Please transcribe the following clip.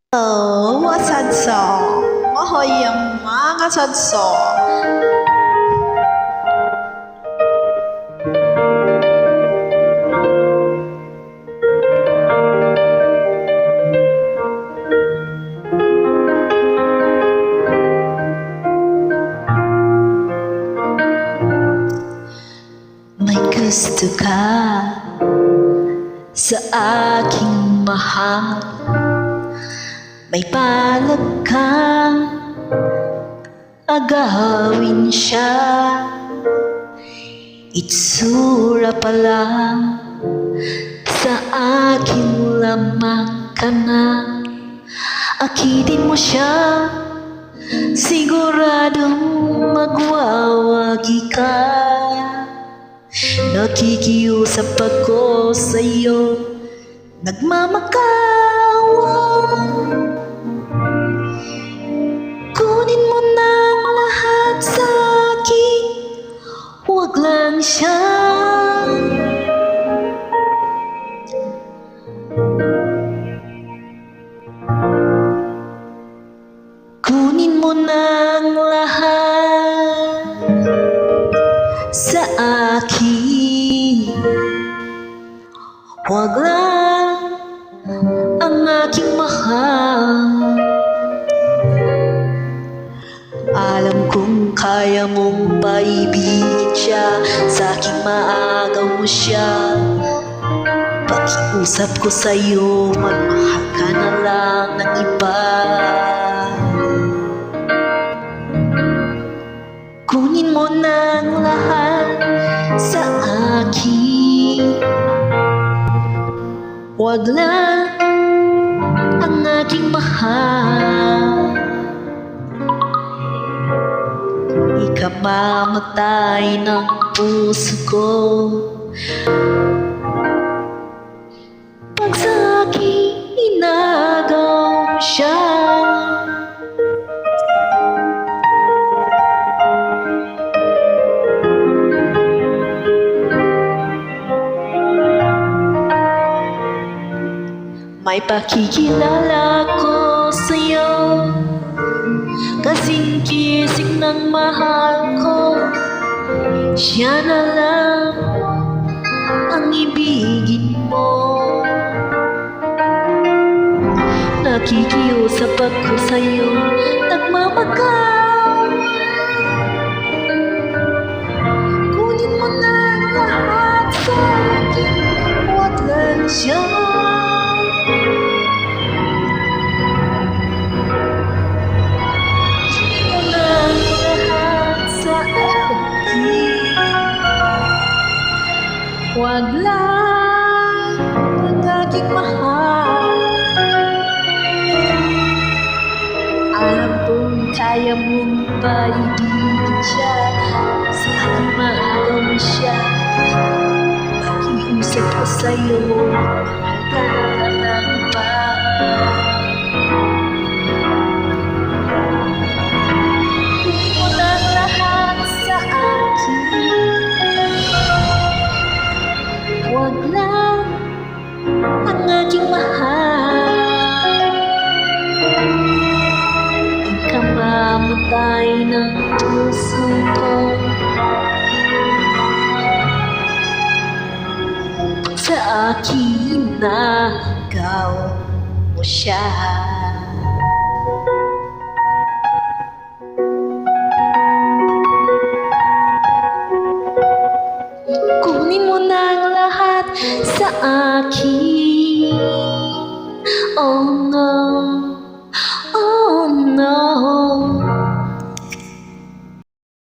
sad song. Mahoy ang mga sad song. May gusto ka sa aking mahal, may palad kang agawin siya. Itsura pa lang sa akin lamang ka na. Akitin mo siya, siguradong magwawagi ka. Nakikiusap ako sa'yo, nagmamakaawa. Kunin mo na ang lahat sa akin, huwag lang siya. Kunin mo na ang lahat sa akin, huwag lang ang aking mahal. Alam kong kaya mong paibigin siya, sa aking maagaw mo siya. Pakiusap ko sa'yo, magmahal ka na lang ng iba. Kunin mo na ang lahat sa akin, huwag lang ang aking mahal. Ikamamatay ng puso ko pag sa akin inagaw mo siya. May pakikilala ko sa'yo, kasing kisig ng mahal ko. Siya na lang ang ibigin mo. Nakikiusap ako sa'yo, nagmamakaw. Kunin mo na lahat sa akin, huwag lang siya. Huwag lang ang aking mahal. Alam kong kaya mong paibigin siya, sa aking maagaw mo siya. Pakiusap ko sa'yo, mahal ka ng iba. Kunin mo na lahat sa akin, huwag lang ang aking mahal. Ikamamatay ng puso ko sa akin nagaw mo siya. Kunin mo na ang lahat sa akin, oh.